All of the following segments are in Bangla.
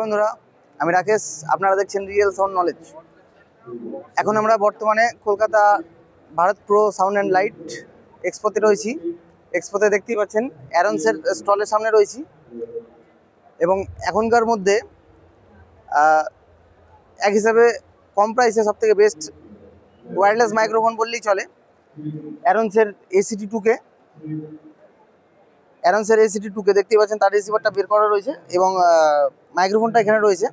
বন্ধুরা, আমি রাকেশ। আপনারা দেখছেন রিয়েল সাউন্ড নলেজ। এখন আমরা বর্তমানে Kolkata Bharat pro sound and light এক্সপোতে রয়েছি। এক্সপোতে দেখতেই পাচ্ছেন অ্যারনসের স্টলের সামনে রয়েছি এবং এখনকার মধ্যে এক হিসাবে কম প্রাইসে সবথেকে বেস্ট ওয়্যারলেস মাইক্রোফোন বললেই চলে। অ্যারনসের ACT2K দেখতেই পাচ্ছেন, তার রিসিভারটা বের করা রয়েছে এবং মাইক্রোফোনটা এখানে রয়েছে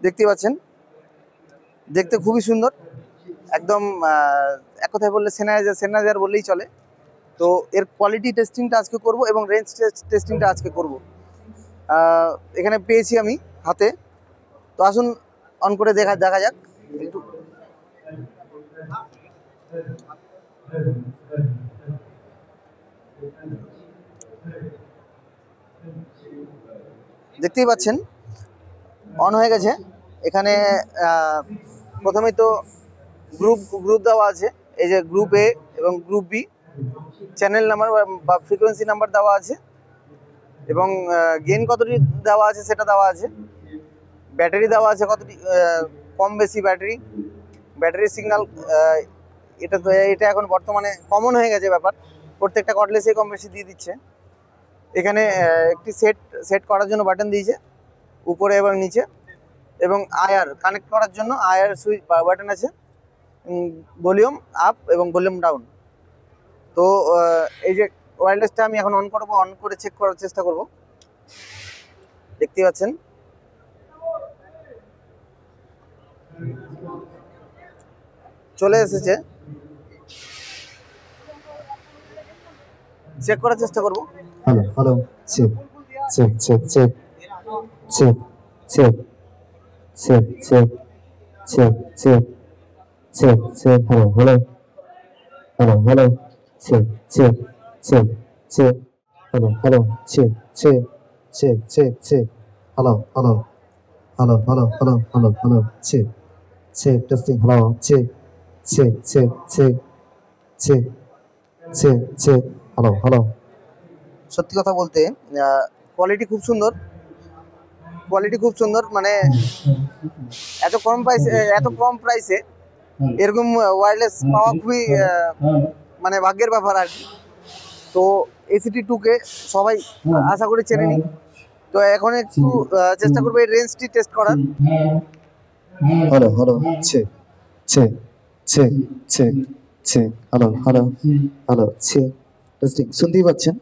দেখতেই পাচ্ছেন। দেখতে খুবই সুন্দর, একদম এক কথায় বললে সেনাইজার বললেই চলে। তো এর কোয়ালিটি টেস্টিংটা আজকে করব এবং রেঞ্জ টেস্টিংটা আজকে করব। এখানে পেয়েছি আমি হাতে, তো আসুন অন করে দেখা যাক একটু। দেখতেই পাচ্ছেন অন হয়ে গেছে। এখানে প্রথমেই তো গ্রুপ দেওয়া আছে, এই যে গ্রুপ এ এবং গ্রুপ বি, চ্যানেল নাম্বার বা ফ্রিকোয়েন্সি নাম্বার দেওয়া আছে এবং গেইন কতটি দেওয়া আছে সেটা দেওয়া আছে। ব্যাটারি দেওয়া আছে কতটি, কম বেশি ব্যাটারি সিগন্যাল। এটা এখন বর্তমানে কমন হয়ে গেছে ব্যাপার, প্রত্যেকটা কর্ডলেসে কম বেশি দিয়ে দিচ্ছে। এখানে একটি সেট করার জন্য বাটন দিয়েছে উপরে এবং নিচে, এবং আইআর কানেক্ট করার জন্য আইআর সুইচ বাটন আছে, ভলিউম আপ এবং ভলিউম ডাউন। তো এই যে ওয়্যারলেসটা আমি এখন অন করে চেক করার চেষ্টা করব। দেখতে পাচ্ছেন চলে এসেছে, চেক করার চেষ্টা করব। Hello check check check check check check check check check check check check hello check check check check hello check check check check check hello check check testing hello check check check check check check check hello সত্যি কথা বলতে কোয়ালিটি খুব সুন্দর, মানে এত কম প্রাইসে এরকম ওয়্যারলেস পাওয়া খুবই মানে ভাগ্যের ব্যাপার আর কি। তো ACT2K সবাই আশা করি চেনে নি। তো এখন একটু চেষ্টা করবো এই রেঞ্জটি টেস্ট করার। Hello check check check check check hello check testing. শুনতেই পাচ্ছেন,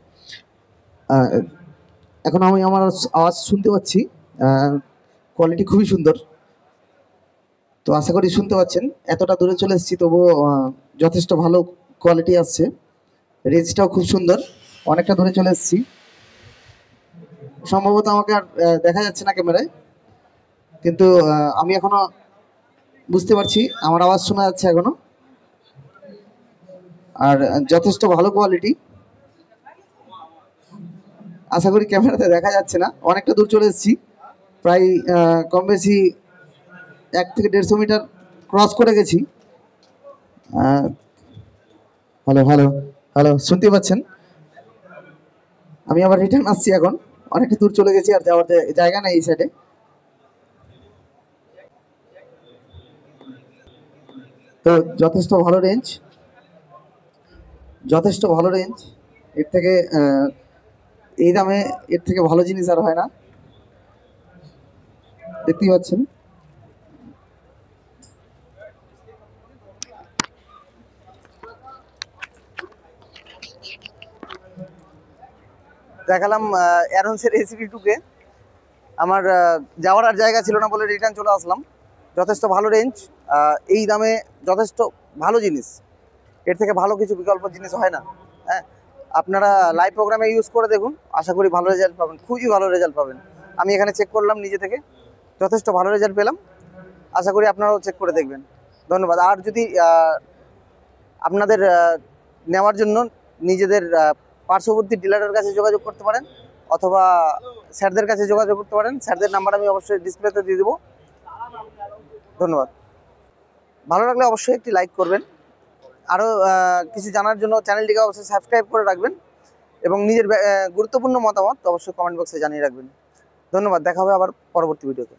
এখন আমি আমার আওয়াজ শুনতে পাচ্ছি। কোয়ালিটি খুবই সুন্দর, তো আশা করি শুনতে পাচ্ছেন। এতটা দূরে চলে এসেছি তবুও যথেষ্ট ভালো কোয়ালিটি আসছে। রেঞ্জটাও খুব সুন্দর, অনেকটা দূরে চলে এসেছি। সম্ভবত আমাকে আর দেখা যাচ্ছে না ক্যামেরায়, কিন্তু আমি এখনো বুঝতে পারছি আমার আওয়াজ শোনা যাচ্ছে এখনো, আর যথেষ্ট ভালো কোয়ালিটি। আশা করি ক্যামেরাতে দেখা যাচ্ছে না, অনেকটা দূর চলে এসেছি, প্রায় কম বেশি 1 থেকে 150 মিটার ক্রস করে গেছি। হ্যালো শুনতে পাচ্ছেন? আমি আবার রিটার্ন আসছি, এখন অনেকটা দূর চলে গেছি, আর যাওয়ার জায়গা নেই এই সাইডে। তো যথেষ্ট ভালো রেঞ্জ। এর থেকে এই দামে এর থেকে ভালো জিনিস আর হয় না, দেখতেই পাচ্ছেন। দেখালাম অ্যারনসের ACT2K। আমার যাওয়ার আর জায়গা ছিল না বলে রিটার্ন চলে আসলাম। যথেষ্ট ভালো রেঞ্জ, এই দামে যথেষ্ট ভালো জিনিস। এর থেকে ভালো কিছু বিকল্প জিনিস হয় না। হ্যাঁ, আপনারা লাইভ প্রোগ্রামে ইউজ করে দেখুন, আশা করি ভালো রেজাল্ট পাবেন, খুবই ভালো রেজাল্ট পাবেন। আমি এখানে চেক করলাম নিজে থেকে, যথেষ্ট ভালো রেজাল্ট পেলাম। আশা করি আপনারাও চেক করে দেখবেন। ধন্যবাদ। আর যদি আপনাদের নেওয়ার জন্য নিজেদের পার্শ্ববর্তী ডিলারের কাছে যোগাযোগ করতে পারেন, অথবা স্যারদের কাছে যোগাযোগ করতে পারেন। স্যারদের নাম্বার আমি অবশ্যই ডিসপ্লেতে দিয়ে দেবো। ধন্যবাদ। ভালো লাগলে অবশ্যই একটি লাইক করবেন। আরও কিছু জানার জন্য চ্যানেলটিকে অবশ্যই সাবস্ক্রাইব করে রাখবেন এবং নিজের গুরুত্বপূর্ণ মতামত অবশ্যই কমেন্ট বক্সে জানিয়ে রাখবেন। ধন্যবাদ, দেখা হবে আবার পরবর্তী ভিডিওতে।